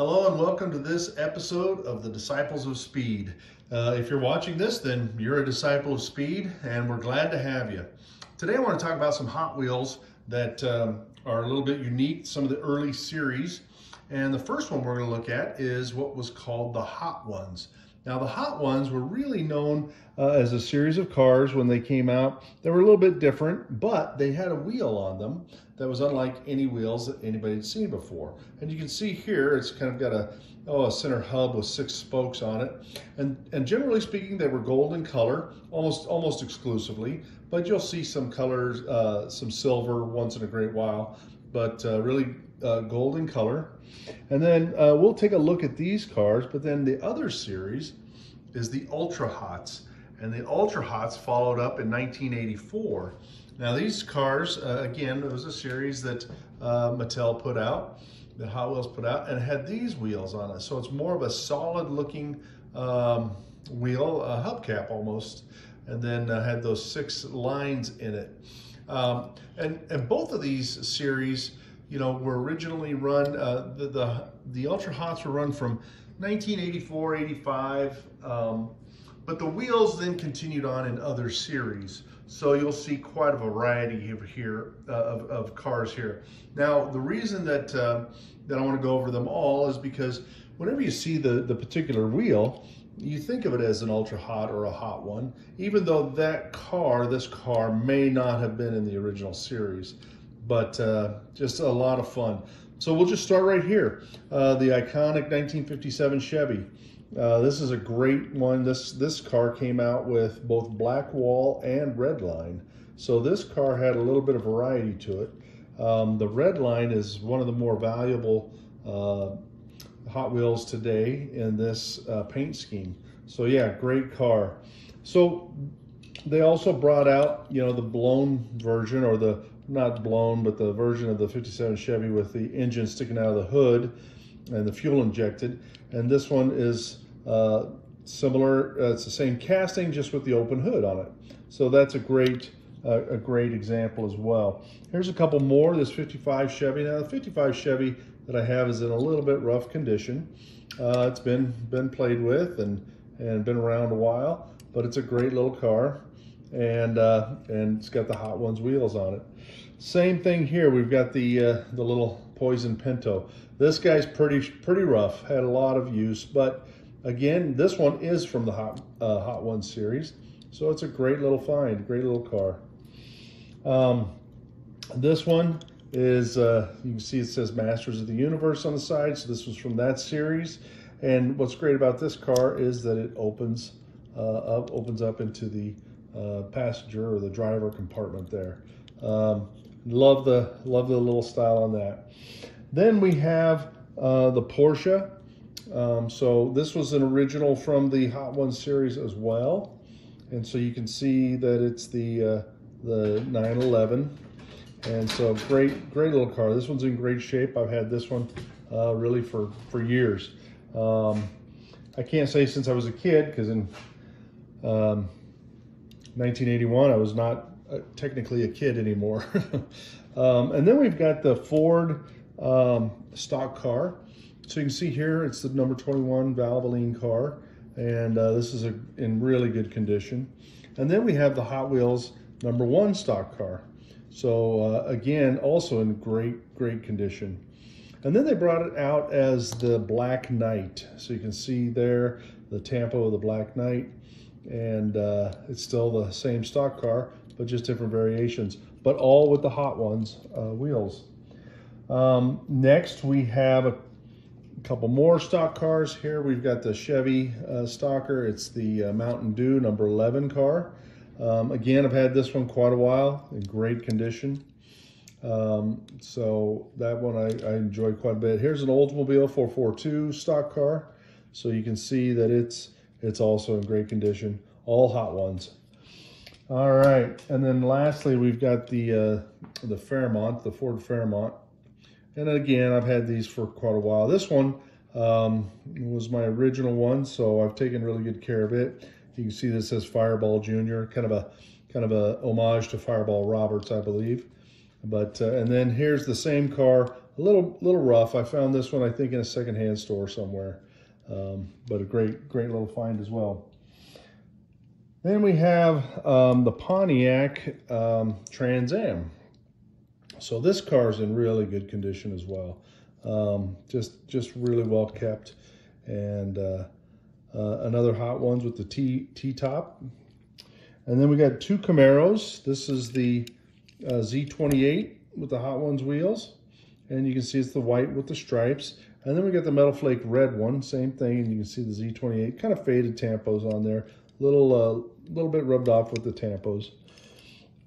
Hello and welcome to this episode of the Disciples of Speed. If you're watching this, then you're a disciple of speed and we're glad to have you. Today I want to talk about some Hot Wheels that are a little bit unique, some of the early series. And the first one we're going to look at is what was called the Hot Ones. Now the Hot Ones were really known as a series of cars when they came out. They were a little bit different, but they had a wheel on them that was unlike any wheels that anybody had seen before. And you can see here, it's kind of got a center hub with 6 spokes on it. And generally speaking, they were gold in color, almost exclusively, but you'll see some colors, some silver once in a great while, but really gold in color. And then we'll take a look at these cars, but then the other series is the Ultra Hots. And the Ultra Hots followed up in 1984. Now these cars, again, it was a series that Mattel put out, that Hot Wheels put out, and it had these wheels on it. So it's more of a solid looking wheel, a hubcap almost, and then had those 6 lines in it. And both of these series, you know, were originally run, the Ultra Hots were run from 1984, 85, but the wheels then continued on in other series. So you'll see quite a variety of cars here. Now, the reason that I want to go over them all is because whenever you see the particular wheel, you think of it as an Ultra Hot or a Hot One, even though this car may not have been in the original series. But just a lot of fun. So we'll just start right here. The iconic 1957 Chevy. This is a great one. This car came out with both black wall and red line. So this car had a little bit of variety to it. The red line is one of the more valuable Hot Wheels today in this paint scheme. So yeah, great car. So they also brought out, you know, the blown version, or the not blown, but the version of the 57 Chevy with the engine sticking out of the hood and the fuel injected. And this one is similar. It's the same casting, just with the open hood on it. So that's a great example as well. Here's a couple more. This 55 Chevy. Now the 55 Chevy that I have is in a little bit rough condition. It's been played with and been around a while, but it's a great little car. And it's got the Hot Ones wheels on it. Same thing here. We've got the little Poison Pinto. This guy's pretty rough. Had a lot of use, but again, this one is from the Hot Ones series, so it's a great little find, great little car. This one is you can see it says Masters of the Universe on the side, so this was from that series. And what's great about this car is that it opens up into the passenger or the driver compartment there. Love the little style on that. Then we have the Porsche. So this was an original from the Hot Ones series as well, and so you can see that it's the 911. And so great little car. This one's in great shape. I've had this one really for years. I can't say since I was a kid, because in 1981, I was not technically a kid anymore. And then we've got the Ford stock car. So you can see here, it's the number 21 Valvoline car. And this is in really good condition. And then we have the Hot Wheels number 1 stock car. So again, also in great condition. And then they brought it out as the Black Knight. So you can see there the Tampo of the Black Knight. And it's still the same stock car, but just different variations, but all with the Hot Ones wheels. Next, we have a couple more stock cars here. We've got the Chevy Stalker. It's the Mountain Dew number 11 car. Again, I've had this one quite a while, in great condition. So that one I enjoy quite a bit. Here's an Oldsmobile 442 stock car. So you can see that it's also in great condition, all Hot Ones. All right, and then lastly, we've got the Fairmont, the Ford Fairmont. And again, I've had these for quite a while. This one was my original one, so I've taken really good care of it. You can see this says Fireball Jr., kind of a homage to Fireball Roberts, I believe. But and then here's the same car a little rough. I found this one, I think, in a secondhand store somewhere, but a great little find as well. Then we have the Pontiac Trans Am. So this car is in really good condition as well. Just really well kept, and another Hot Ones with the T-top. And then we got two Camaros. This is the Z28 with the Hot Ones wheels, and you can see it's the white with the stripes. And then we got the Metal Flake red one, same thing, and you can see the Z28, kind of faded tampos on there, little bit rubbed off with the tampos.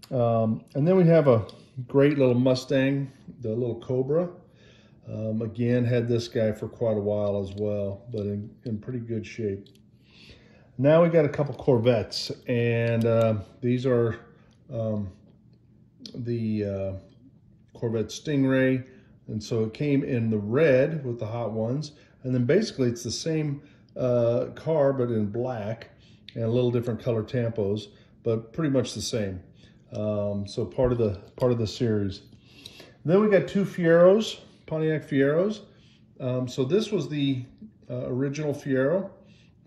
And then we have a great little Mustang, the little Cobra. Again, had this guy for quite a while as well, but in pretty good shape. Now we got a couple Corvettes, and these are the Corvette Stingray, and so it came in the red with the Hot Ones, and then basically it's the same car but in black and a little different color tampos, but pretty much the same. So part of the series. Then we got two Fieros, Pontiac Fieros. So this was the original Fiero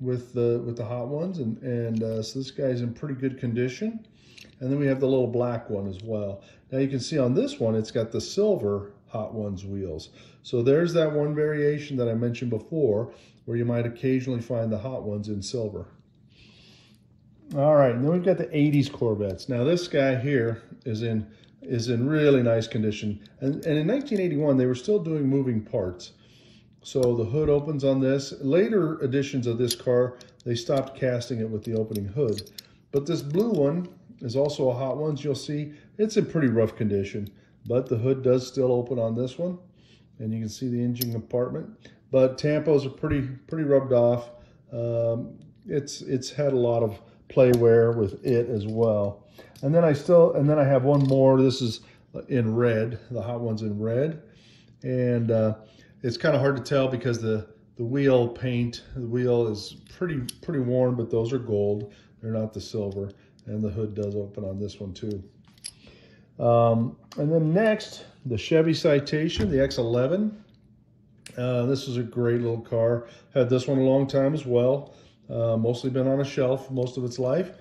with the Hot Ones, and so this guy's in pretty good condition. And then we have the little black one as well. Now you can see on this one, it's got the silver Hot Ones wheels. So there's that one variation that I mentioned before, where you might occasionally find the Hot Ones in silver. All right, and then we've got the 80s Corvettes. Now this guy here is in really nice condition. And in 1981, they were still doing moving parts. So the hood opens on this. Later editions of this car, they stopped casting it with the opening hood. But this blue one is also a Hot Ones. You'll see it's in pretty rough condition, but the hood does still open on this one, and you can see the engine compartment. But tampos are pretty rubbed off. It's had a lot of play wear with it as well. And then I have one more. This is in red, the Hot Ones in red, and it's kind of hard to tell because the wheel paint, the wheel is pretty worn, but those are gold. They're not the silver, and the hood does open on this one too. And then next, the Chevy Citation, the X11. This is a great little car. Had this one a long time as well. Mostly been on a shelf most of its life,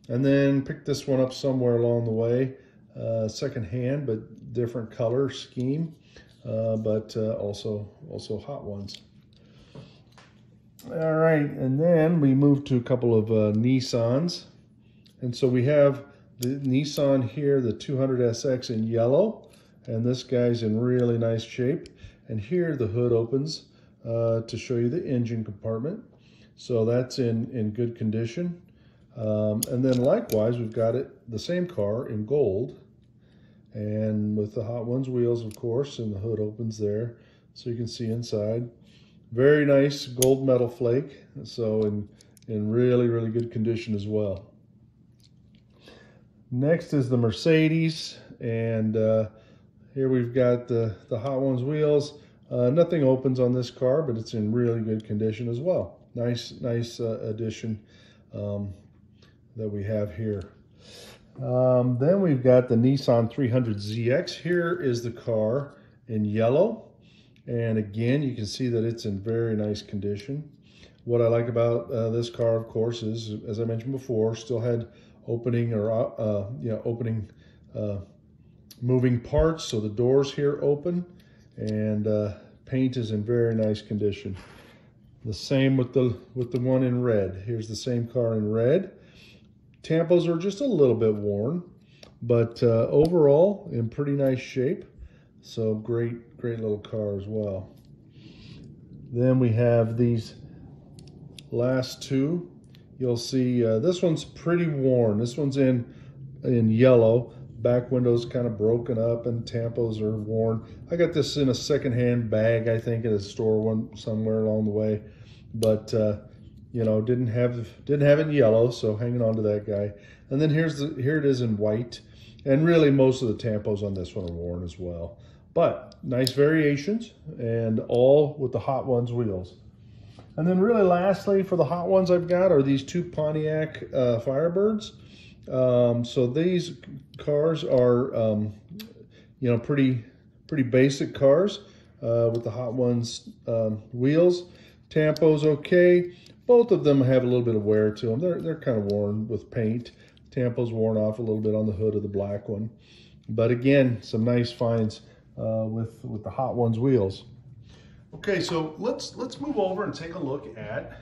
and then picked this one up somewhere along the way, second hand, but different color scheme, but also Hot Ones. All right, and then we move to a couple of Nissans, and so we have the Nissan here, the 200SX in yellow, and this guy's in really nice shape. And here the hood opens to show you the engine compartment. So that's in good condition. And then likewise, we've got the same car in gold, and with the Hot Ones wheels, of course, and the hood opens there, so you can see inside. Very nice gold metal flake, so in really good condition as well. Next is the Mercedes, and here we've got the Hot Ones wheels. Nothing opens on this car, but it's in really good condition as well. Nice addition that we have here. Then we've got the Nissan 300ZX. Here is the car in yellow, and again you can see that it's in very nice condition. What I like about this car, of course, is, as I mentioned before, still had opening moving parts, so the doors here open, and paint is in very nice condition. The same with the one in red. Here's the same car in red. Tampos are just a little bit worn, but overall in pretty nice shape. So great little car as well. Then we have these last two. You'll see this one's pretty worn. This one's in yellow. Back window's kind of broken up and tampos are worn. I got this in a secondhand bag, I think, at a store somewhere along the way, but you know, didn't have it in yellow, so hanging on to that guy. And then here it is in white, and really most of the tampos on this one are worn as well. But nice variations, and all with the Hot Ones wheels. And then really lastly, for the Hot Ones I've got are these two Pontiac Firebirds. So these cars are, you know, pretty pretty basic cars with the Hot Ones wheels. Tampo's okay. Both of them have a little bit of wear to them. They're kind of worn with paint. Tampo's worn off a little bit on the hood of the black one. But again, some nice finds with the Hot Ones wheels. Okay, so let's move over and take a look at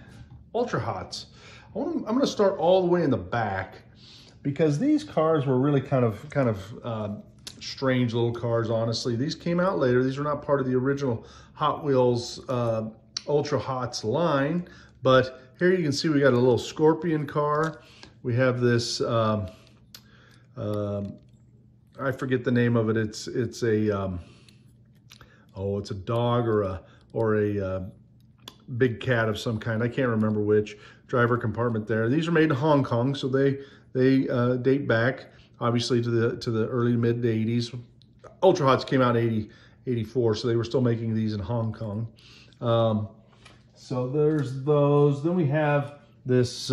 Ultra Hots. I'm going to start all the way in the back because these cars were really kind of strange little cars, honestly. These came out later. These were not part of the original Hot Wheels Ultra Hots line, but here you can see we got a little Scorpion car. We have this, I forget the name of it. It's a dog or a big cat of some kind. I can't remember which. Driver compartment there. These are made in Hong Kong, so they date back obviously to the early mid 80s. Ultra Hots came out in 84, so they were still making these in Hong Kong. So there's those. Then we have this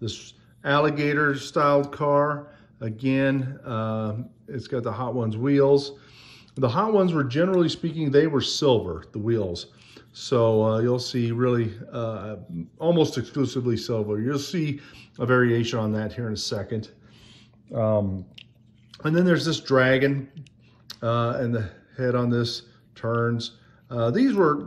this alligator styled car. Again, it's got the Hot Ones wheels. The Hot Ones were, generally speaking, they were silver, the wheels. So you'll see really almost exclusively silver. You'll see a variation on that here in a second. And then there's this dragon, and the head on this turns. These were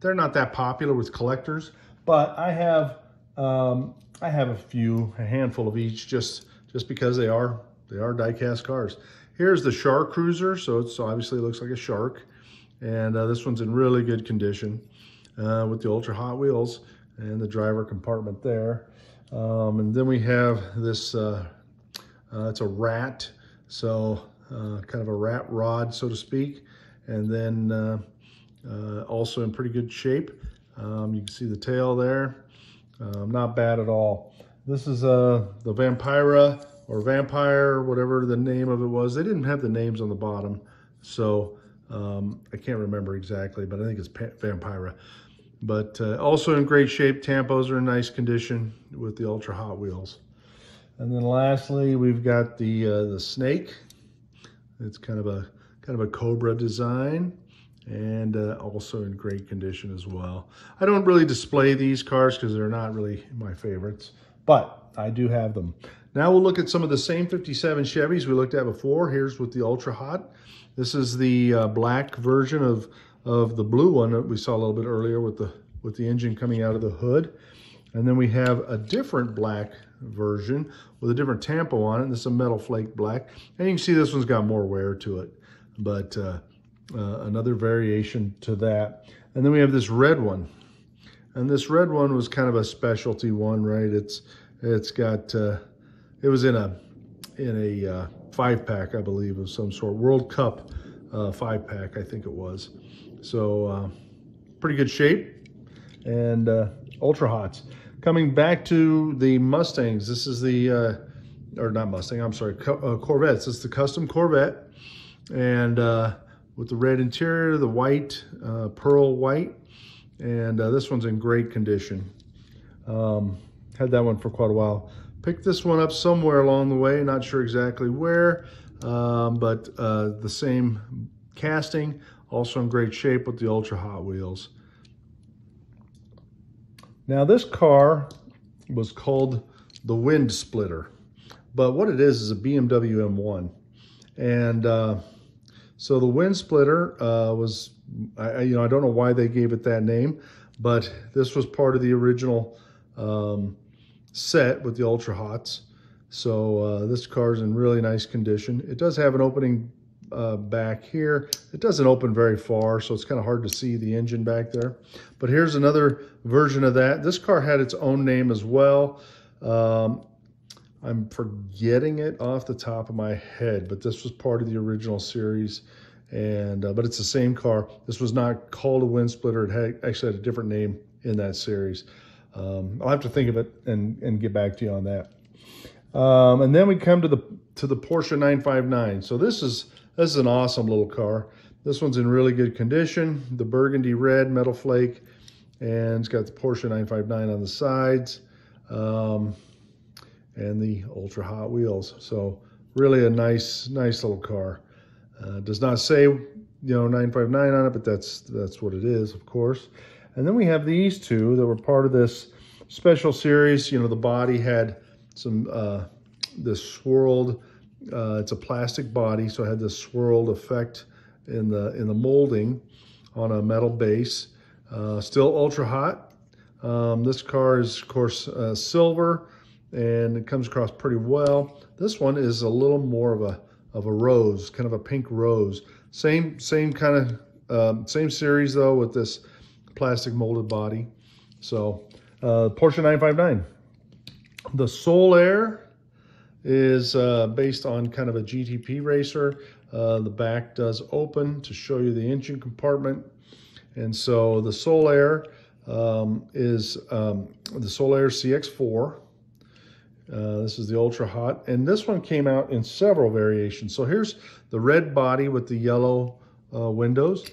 they're not that popular with collectors, but I have a handful of each just because they are die-cast cars. Here's the Shark Cruiser, so it's obviously looks like a shark. And this one's in really good condition with the Ultra Hot wheels and the driver compartment there. And then we have this, it's a rat, so kind of a rat rod, so to speak. And then also in pretty good shape. You can see the tail there. Not bad at all. This is the Vampira or Vampire, whatever the name of it was. They didn't have the names on the bottom, so I can't remember exactly, but I think it's Vampira. But also in great shape. Tampos are in nice condition with the Ultra Hot wheels. And then lastly, we've got the snake. It's kind of a cobra design, and also in great condition as well. I don't really display these cars because they're not really my favorites, but I do have them. Now we'll look at some of the same 57 Chevys we looked at before. Here's with the Ultra Hot. This is the black version of the blue one that we saw a little bit earlier with the engine coming out of the hood. And then we have a different black version with a different tampo on it. This is a metal flake black. And you can see this one's got more wear to it, but another variation to that. And then we have this red one. And this red one was kind of a specialty one, right? It's got, it was in a 5-pack, I believe, of some sort. World Cup 5-pack, I think it was. So pretty good shape. And Ultra Hots. Coming back to the Mustangs, this is the, or not Mustang, I'm sorry, Corvettes. It's the custom Corvette. And with the red interior, the white, pearl white. And this one's in great condition. Had that one for quite a while. Picked this one up somewhere along the way, not sure exactly where, but the same casting, also in great shape with the Ultra Hot wheels. Now this car was called the Wind Splitter, but what it is a BMW M1. And so the Wind Splitter was, I don't know why they gave it that name, but this was part of the original set with the Ultra Hots. So this car's in really nice condition. It does have an opening back here. It doesn't open very far, so it's kind of hard to see the engine back there. But here's another version of that. This car had its own name as well. I'm forgetting it off the top of my head, but this was part of the original series. And but it's the same car. This was not called a Wind Splitter. It actually had a different name in that series. I'll have to think of it and get back to you on that. And then we come to the Porsche 959. So this is an awesome little car. This one's in really good condition. The burgundy red metal flake, and it's got the Porsche 959 on the sides, and the Ultra Hot wheels. So really a nice little car. Does not say, 959 on it, but that's what it is, of course. And then we have these two that were part of this special series. The body had some this swirled. It's a plastic body, so it had this swirled effect in the molding on a metal base. Still ultra hot. This car is, of course, silver, and it comes across pretty well. This one is a little more of a rose, kind of a pink rose. Same kind of same series though, with this plastic molded body. So Porsche 959. The Soul Air is based on kind of a GTP racer. The back does open to show you the engine compartment. And so the Soul Air is the Soul Air CX4. This is the Ultra Hot, and this one came out in several variations. So here's the red body with the yellow windows.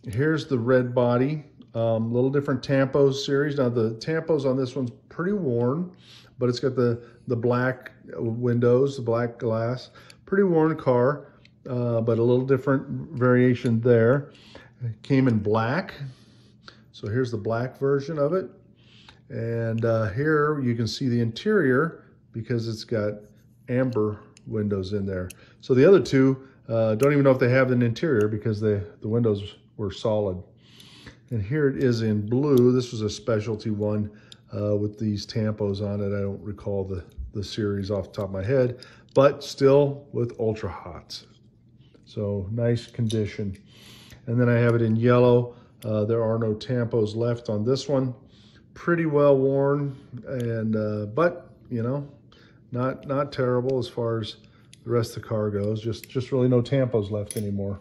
Here's the red body, little different tampos series. Now the tampos on this one's pretty worn, but it's got the black windows, the black glass. Pretty worn car, but a little different variation there. It came in black. So here's the black version of it. And here you can see the interior because it's got amber windows in there. So the other two don't even know if they have an interior because the windows were solid. And here it is in blue. This was a specialty one with these tampos on it. I don't recall the series off the top of my head, but still with ultra hots. So nice condition. And then I have it in yellow. There are no tampos left on this one. Pretty well worn, and but not terrible as far as the rest of the car goes. Just really no tampos left anymore.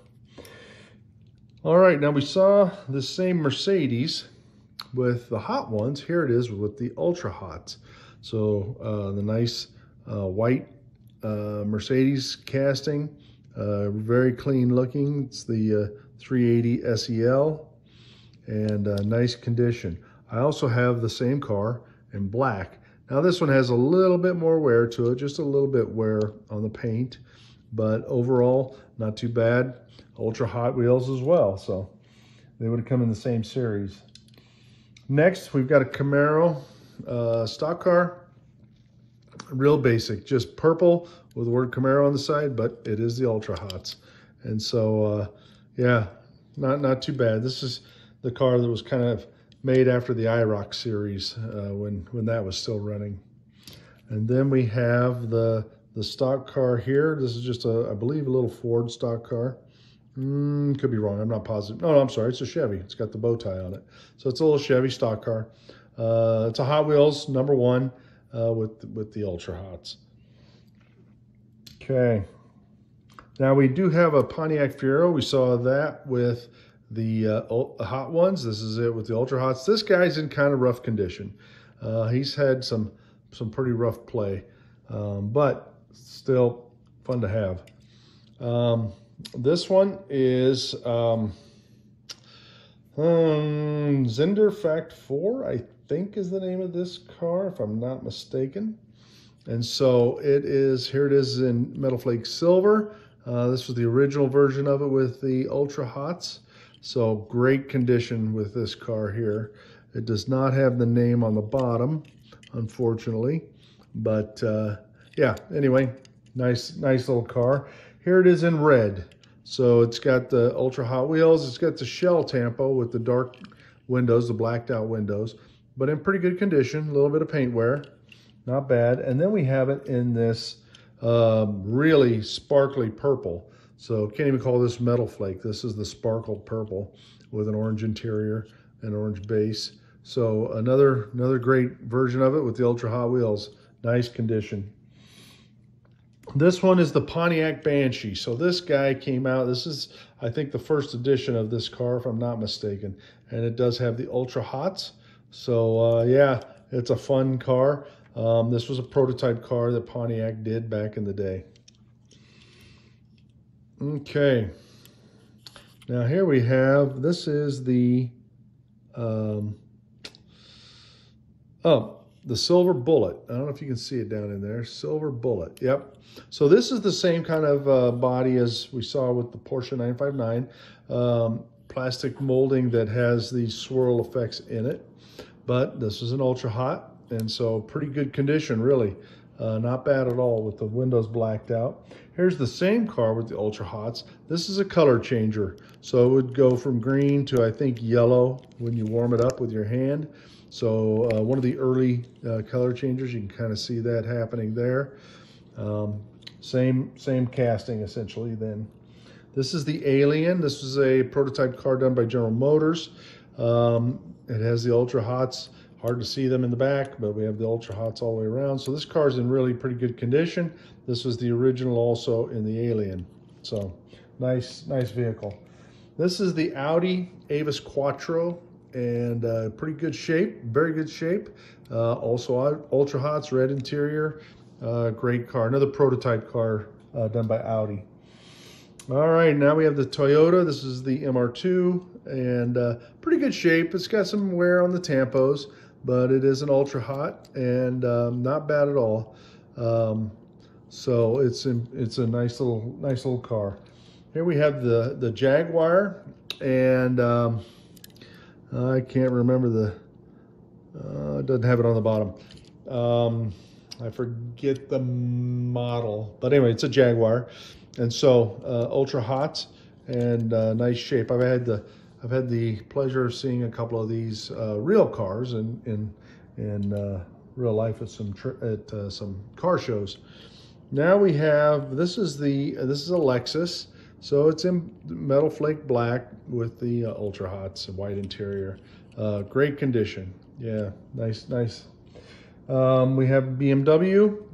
All right, now we saw the same Mercedes with the hot ones. Here it is with the ultra hots. So the nice white Mercedes casting, very clean looking. It's the 380 SEL, and nice condition. I also have the same car in black. Now this one has a little bit more wear to it, just a little bit wear on the paint, but overall not too bad. Ultra Hot wheels as well, so they would have come in the same series. Next, we've got a Camaro stock car. Real basic, just purple with the word Camaro on the side, but it is the Ultra Hots. And so, yeah, not too bad. This is the car that was kind of made after the IROC series when that was still running. And then we have the stock car here. This is just I believe a little Ford stock car. Could be wrong, I'm not positive. No, I'm sorry, it's a Chevy. It's got the bow tie on it. So it's a little Chevy stock car. It's a Hot Wheels #1 with the Ultra Hots. Okay. Now we do have a Pontiac Fiero. We saw that with the hot ones. This is it with the Ultra Hots. This guy's in kind of rough condition. He's had some pretty rough play, but still fun to have. This one is Zinder Fact 4, I think is the name of this car, if I'm not mistaken. And so it is, here it is in Metal Flake Silver. This was the original version of it with the Ultra Hots. So great condition with this car here. It does not have the name on the bottom, unfortunately. But yeah, anyway, nice little car. Here it is in red. So it's got the Ultra Hot Wheels. It's got the shell tampo with the dark windows, the blacked out windows, but in pretty good condition. A little bit of paint wear, not bad. And then we have it in this really sparkly purple. So can't even call this Metal Flake. This is the sparkled purple with an orange interior and orange base. So another great version of it with the Ultra Hot Wheels. Nice condition. This one is the Pontiac Banshee. So this guy came out, this is, I think, the first edition of this car, if I'm not mistaken. And it does have the Ultra Hots. So yeah, it's a fun car. This was a prototype car that Pontiac did back in the day. Okay. Now here we have, this is the, the Silver Bullet. I don't know if you can see it down in there. Silver Bullet. Yep. So this is the same kind of body as we saw with the Porsche 959. Plastic molding that has these swirl effects in it. But this is an ultra hot, and so pretty good condition, really. Not bad at all with the windows blacked out. Here's the same car with the ultra hots. This is a color changer. So it would go from green to, I think, yellow when you warm it up with your hand. So one of the early color changers, you can kind of see that happening there. Same casting essentially then. This is the Alien. This is a prototype car done by General Motors. It has the ultra hots. Hard to see them in the back, but we have the ultra hots all the way around. So this car is in really pretty good condition. This was the original also in the Alien. So nice vehicle. This is the Audi Avis Quattro, and pretty good shape, very good shape. Also ultra hots, red interior, great car. Another prototype car done by Audi. All right, now we have the Toyota. This is the MR2, and pretty good shape. It's got some wear on the tampos, but it is an ultra hot and not bad at all. So it's a nice little car. Here we have the Jaguar, and I can't remember it doesn't have it on the bottom. I forget the model, but anyway, it's a Jaguar. And so ultra hot and nice shape. I've had the pleasure of seeing a couple of these real cars in real life at some car shows. Now we have this is a Lexus, so it's in metal flake black with the ultra hots and white interior. Great condition. Yeah, nice. We have BMW.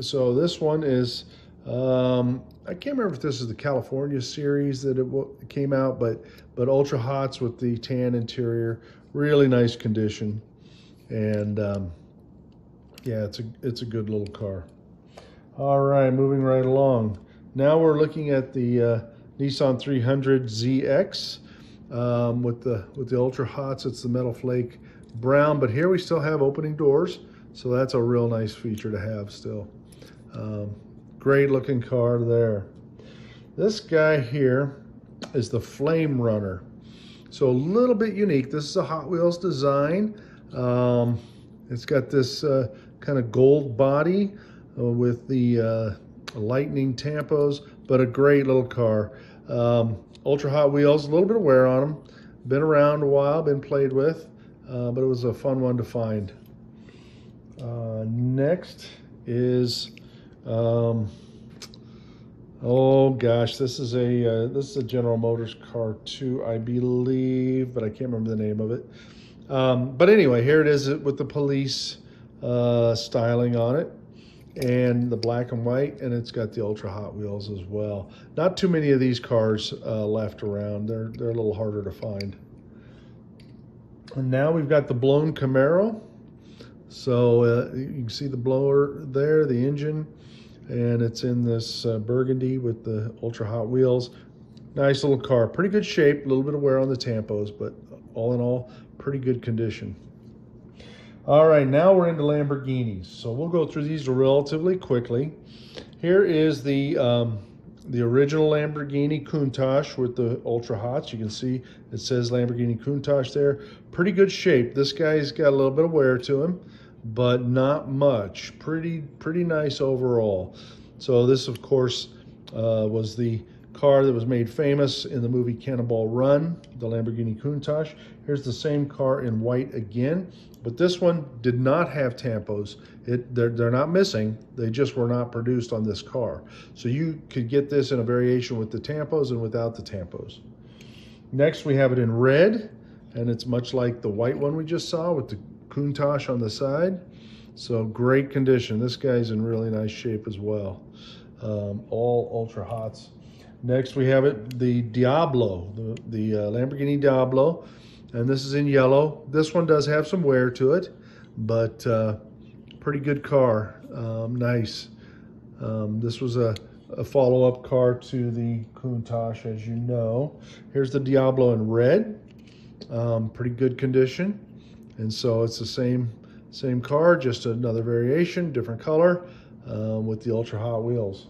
So this one is. I can't remember if this is the California series that it came out, but ultra hots with the tan interior, really nice condition, and yeah, it's a good little car. All right, moving right along. Now we're looking at the Nissan 300 ZX with the ultra hots. It's the metal flake brown, but here we still have opening doors, so that's a real nice feature to have still. Great looking car there. This guy here is the Flame Runner. So a little bit unique. This is a Hot Wheels design. It's got this kind of gold body with the lightning tampos, but a great little car. Ultra Hot Wheels, a little bit of wear on them. Been around a while, been played with, but it was a fun one to find. Next is oh gosh, this is a General Motors car too, I believe, but I can't remember the name of it. But anyway, here it is with the police styling on it, and the black and white, and it's got the ultra Hot Wheels as well. Not too many of these cars left around. They're a little harder to find. And now we've got the blown Camaro. So you can see the blower there, the engine, and it's in this burgundy with the ultra Hot Wheels. Nice little car, pretty good shape, a little bit of wear on the tampos, but all in all, pretty good condition. All right, now we're into Lamborghinis. So we'll go through these relatively quickly. Here is the original Lamborghini Countach with the ultra hots. You can see it says Lamborghini Countach there. Pretty good shape. This guy's got a little bit of wear to him, but not much. Pretty nice overall. So this, of course, was the car that was made famous in the movie Cannonball Run, the Lamborghini Countach. Here's the same car in white again, but this one did not have tampos. They're not missing, they just were not produced on this car. So you could get this in a variation with the tampos and without the tampos. Next we have it in red, and it's much like the white one we just saw with the Countach on the side. So great condition. This guy's in really nice shape as well. All ultra hots. Next we have the Diablo, the Lamborghini Diablo, and this is in yellow. This one does have some wear to it, but pretty good car. Nice. This was a follow-up car to the Countach, as you know. Here's the Diablo in red. Pretty good condition, and so it's the same Same car, just another variation, different color with the Ultra Hot wheels.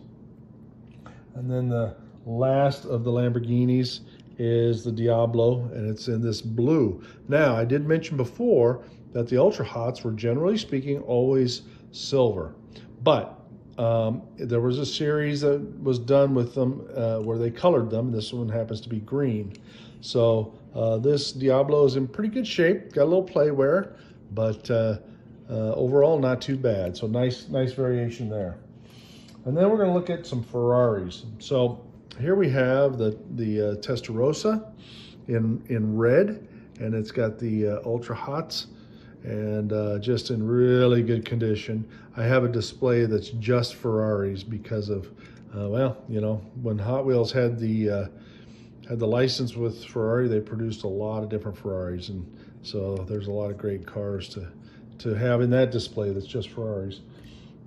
And then the last of the Lamborghinis is the Diablo, and it's in this blue. Now, I did mention before that the Ultra Hots were, generally speaking, always silver. But there was a series that was done with them where they colored them. This one happens to be green. So this Diablo is in pretty good shape. Got a little play wear, but overall not too bad. So nice variation there. And then we're going to look at some Ferraris. So here we have the Testarossa in red, and it's got the Ultra Hots, and just in really good condition. I have a display that's just Ferraris because of, well, you know, when Hot Wheels had the license with Ferrari, they produced a lot of different Ferraris, and so there's a lot of great cars to have in that display that's just Ferraris.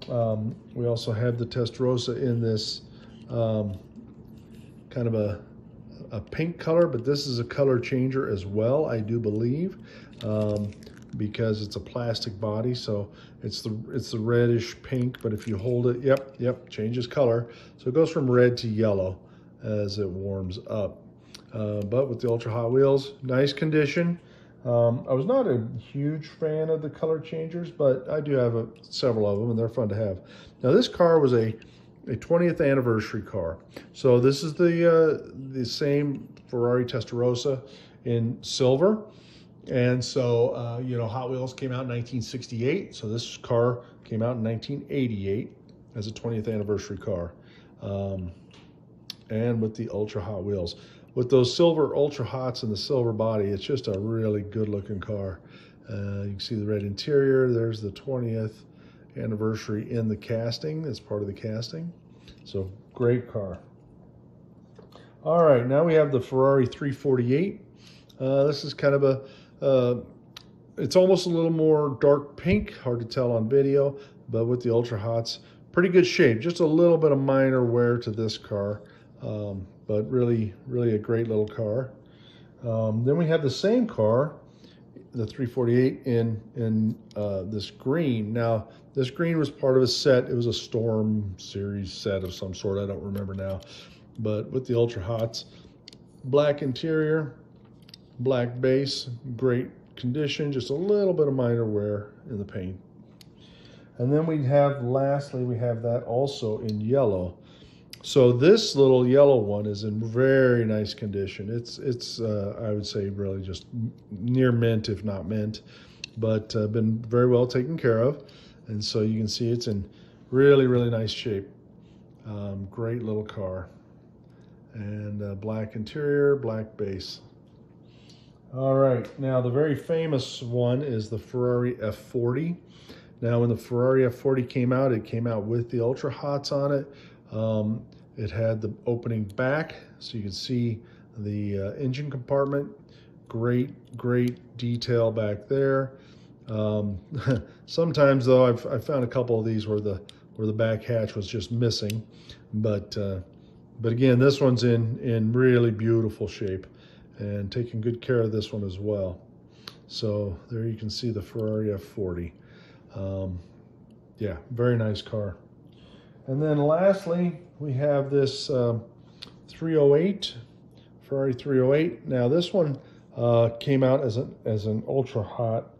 We also have the Testarossa in this kind of a pink color, but this is a color changer as well, I do believe, because it's a plastic body, so it's the reddish pink, but if you hold it, yep, changes color. So it goes from red to yellow as it warms up. But with the Ultra Hot Wheels, nice condition. I was not a huge fan of the color changers, but I do have several of them, and they're fun to have. Now, this car was a 20th anniversary car. So this is the same Ferrari Testarossa in silver. And so, you know, Hot Wheels came out in 1968. So this car came out in 1988 as a 20th anniversary car. And with the Ultra Hot Wheels. With those silver Ultra Hots and the silver body, it's just a really good looking car. You can see the red interior. There's the 20th anniversary in the casting. It's part of the casting. So great car. All right, now we have the Ferrari 348. This is kind of it's almost a little more dark pink, hard to tell on video, but with the Ultra Hots, pretty good shape. Just a little bit of minor wear to this car. But really a great little car. Then we have the same car, the 348, in this green. Now, this green was part of a set. It was a Storm Series set of some sort. I don't remember now. But with the Ultra Hots, black interior, black base, great condition, just a little bit of minor wear in the paint. And then lastly, we have that also in yellow. So this little yellow one is in very nice condition. It's I would say really just near mint, if not mint, but been very well taken care of. And so you can see it's in really nice shape. Great little car. And black interior, black base. All right, now the very famous one is the Ferrari F40. Now when the Ferrari F40 came out, it came out with the Ultra Hots on it. It had the opening back, so you can see the engine compartment. Great detail back there. Sometimes though, I've found a couple of these where the back hatch was just missing, but again, this one's in really beautiful shape and taking good care of this one as well. So there you can see the Ferrari F40. Yeah, very nice car. And then lastly, we have this 308, Ferrari 308. Now this one came out as an Ultra Hot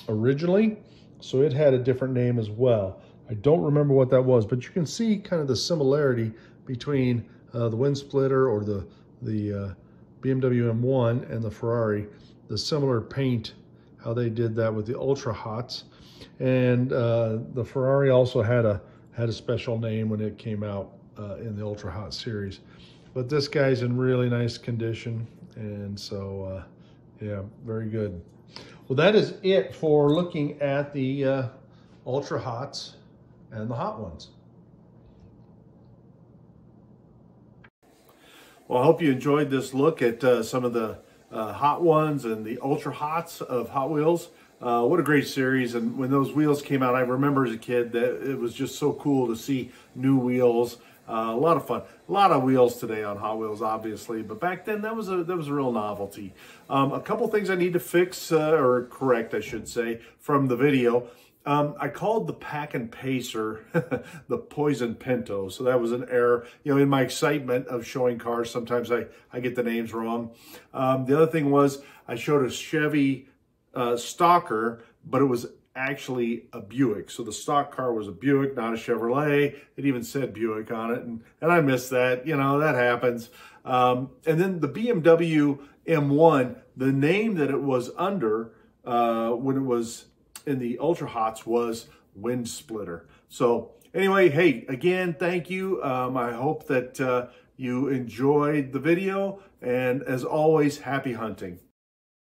originally, so it had a different name as well. I don't remember what that was, but you can see kind of the similarity between the wind splitter or the BMW M1 and the Ferrari, the similar paint, how they did that with the Ultra Hots. And the Ferrari also had a special name when it came out in the Ultra Hot series. But this guy's in really nice condition, and so yeah, very good. Well, that is it for looking at the Ultra Hots and the Hot Ones. Well, I hope you enjoyed this look at some of the Hot Ones and the Ultra Hots of Hot Wheels. What a great series. And when those wheels came out, I remember as a kid that it was just so cool to see new wheels A lot of fun. A lot of wheels today on Hot Wheels, obviously, but back then that was a real novelty. A couple things I need to fix, or correct, I should say, from the video. I called the Pack and Pacer the Poison Pinto, so that was an error. You know, in my excitement of showing cars, sometimes I get the names wrong. The other thing was I showed a Chevy Stalker, but it was actually a Buick. So the stock car was a Buick, not a Chevrolet. It even said Buick on it, and I missed that. You know, that happens. And then the BMW M1, the name that it was under when it was in the Ultra Hots was Wind Splitter. So anyway, hey, again, thank you. I hope that you enjoyed the video, and as always, happy hunting.